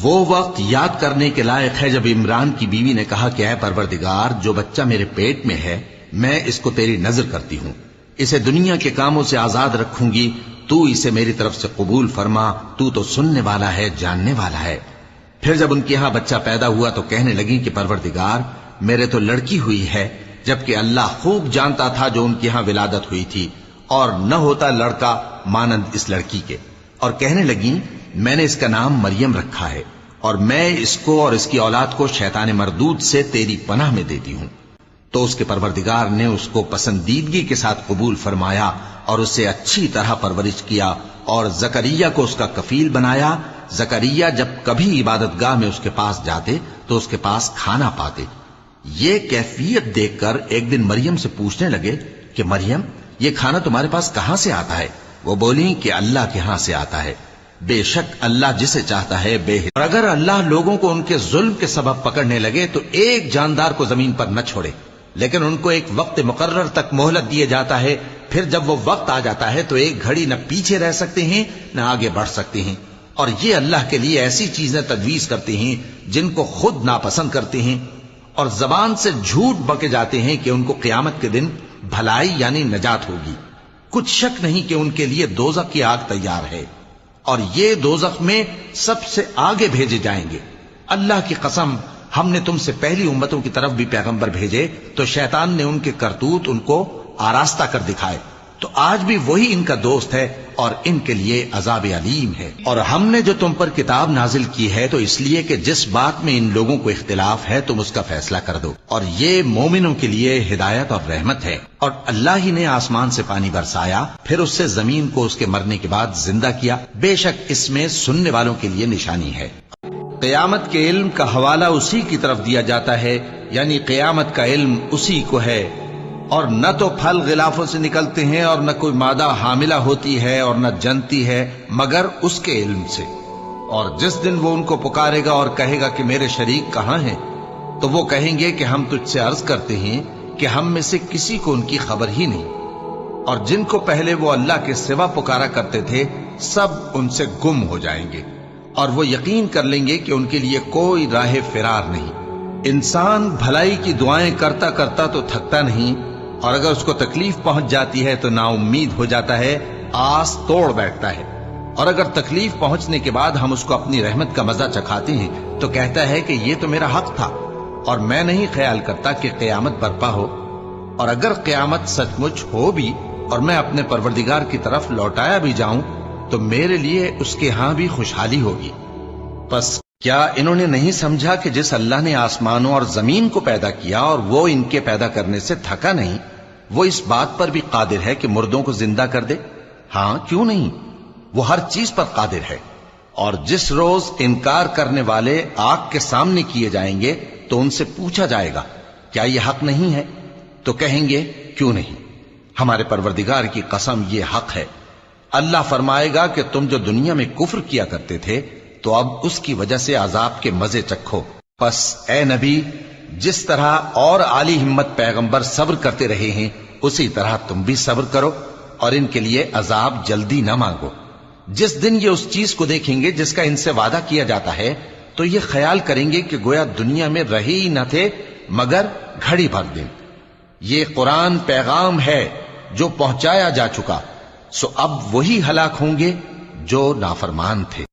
وہ وقت یاد کرنے کے لائق ہے جب عمران کی بیوی نے کہا کہ اے پروردگار، جو بچہ میرے پیٹ میں ہے میں اس کو تیری نظر کرتی ہوں، اسے دنیا کے کاموں سے آزاد رکھوں گی، تو اسے میری طرف سے قبول فرما، تو سننے والا ہے، جاننے والا ہے۔ پھر جب ان کے ہاں بچہ پیدا ہوا تو کہنے لگی کہ پروردگار، میرے تو لڑکی ہوئی ہے، جبکہ اللہ خوب جانتا تھا جو ان کے ہاں ولادت ہوئی تھی، اور نہ ہوتا لڑکا مانند اس لڑکی کے۔ اور کہنے لگی میں نے اس کا نام مریم رکھا ہے، اور میں اس کو اور اس کی اولاد کو شیطان مردود سے تیری پناہ میں دیتی ہوں۔ تو اس کے پروردگار نے اس کو پسندیدگی کے ساتھ قبول فرمایا اور اسے اچھی طرح پرورش کیا، اور زکریا کو اس کا کفیل بنایا۔ زکریا جب کبھی عبادت گاہ میں اس کے پاس جاتے تو اس کے پاس کھانا پاتے۔ یہ کیفیت دیکھ کر ایک دن مریم سے پوچھنے لگے کہ مریم، یہ کھانا تمہارے پاس کہاں سے آتا ہے؟ وہ بولی کہ اللہ کے ہاں سے آتا ہے، بے شک اللہ جسے چاہتا ہے اور اگر اللہ لوگوں کو ان کے ظلم کے سبب پکڑنے لگے تو ایک جاندار کو زمین پر نہ چھوڑے، لیکن ان کو ایک وقت مقرر تک مہلت دیے جاتا ہے، پھر جب وہ وقت آ جاتا ہے تو ایک گھڑی نہ پیچھے رہ سکتے ہیں نہ آگے بڑھ سکتے ہیں، اور یہ اللہ کے لیے ایسی چیزیں تجویز کرتے ہیں جن کو خود ناپسند کرتے ہیں، اور زبان سے جھوٹ بکے جاتے ہیں کہ ان کو قیامت کے دن بھلائی یعنی نجات ہوگی۔ کچھ شک نہیں کہ ان کے لیے دوزخ کی آگ تیار ہے، اور یہ دوزخ میں سب سے آگے بھیجے جائیں گے۔ اللہ کی قسم، ہم نے تم سے پہلی امتوں کی طرف بھی پیغمبر بھیجے تو شیطان نے ان کے کرتوت ان کو آراستہ کر دکھائے، تو آج بھی وہی ان کا دوست ہے اور ان کے لیے عذاب علیم ہے۔ اور ہم نے جو تم پر کتاب نازل کی ہے تو اس لیے کہ جس بات میں ان لوگوں کو اختلاف ہے تم اس کا فیصلہ کر دو، اور یہ مومنوں کے لیے ہدایت اور رحمت ہے۔ اور اللہ ہی نے آسمان سے پانی برسایا، پھر اس سے زمین کو اس کے مرنے کے بعد زندہ کیا، بے شک اس میں سننے والوں کے لیے نشانی ہے۔ قیامت کے علم کا حوالہ اسی کی طرف دیا جاتا ہے، یعنی قیامت کا علم اسی کو ہے، اور نہ تو پھل غلافوں سے نکلتے ہیں اور نہ کوئی مادہ حاملہ ہوتی ہے اور نہ جنتی ہے مگر اس کے علم سے۔ اور جس دن وہ ان کو پکارے گا اور کہے گا کہ میرے شریک کہاں ہیں، تو وہ کہیں گے کہ ہم تجھ سے عرض کرتے ہیں کہ ہم میں سے کسی کو ان کی خبر ہی نہیں، اور جن کو پہلے وہ اللہ کے سوا پکارا کرتے تھے سب ان سے گم ہو جائیں گے، اور وہ یقین کر لیں گے کہ ان کے لیے کوئی راہ فرار نہیں۔ انسان بھلائی کی دعائیں کرتا کرتا تو تھکتا نہیں، اور اگر اس کو تکلیف پہنچ جاتی ہے تو نا امید ہو جاتا ہے، آس توڑ بیٹھتا ہے، اور اگر تکلیف پہنچنے کے بعد ہم اس کو اپنی رحمت کا مزہ چکھاتے ہیں تو کہتا ہے کہ یہ تو میرا حق تھا، اور میں نہیں خیال کرتا کہ قیامت برپا ہو، اور اگر قیامت سچ مچ ہو بھی اور میں اپنے پروردگار کی طرف لوٹایا بھی جاؤں تو میرے لیے اس کے ہاں بھی خوشحالی ہوگی۔ پس کیا انہوں نے نہیں سمجھا کہ جس اللہ نے آسمانوں اور زمین کو پیدا کیا اور وہ ان کے پیدا کرنے سے تھکا نہیں، وہ اس بات پر بھی قادر ہے کہ مردوں کو زندہ کر دے؟ ہاں، کیوں نہیں، وہ ہر چیز پر قادر ہے۔ اور جس روز انکار کرنے والے آگ کے سامنے کیے جائیں گے تو ان سے پوچھا جائے گا کیا یہ حق نہیں ہے؟ تو کہیں گے کیوں نہیں، ہمارے پروردگار کی قسم یہ حق ہے۔ اللہ فرمائے گا کہ تم جو دنیا میں کفر کیا کرتے تھے تو اب اس کی وجہ سے عذاب کے مزے چکھو۔ پس اے نبی، جس طرح اور عالی ہمت پیغمبر صبر کرتے رہے ہیں اسی طرح تم بھی صبر کرو، اور ان کے لیے عذاب جلدی نہ مانگو۔ جس دن یہ اس چیز کو دیکھیں گے جس کا ان سے وعدہ کیا جاتا ہے تو یہ خیال کریں گے کہ گویا دنیا میں رہے ہی نہ تھے مگر گھڑی بھر دن۔ یہ قرآن پیغام ہے جو پہنچایا جا چکا، سو اب وہی ہلاک ہوں گے جو نافرمان تھے۔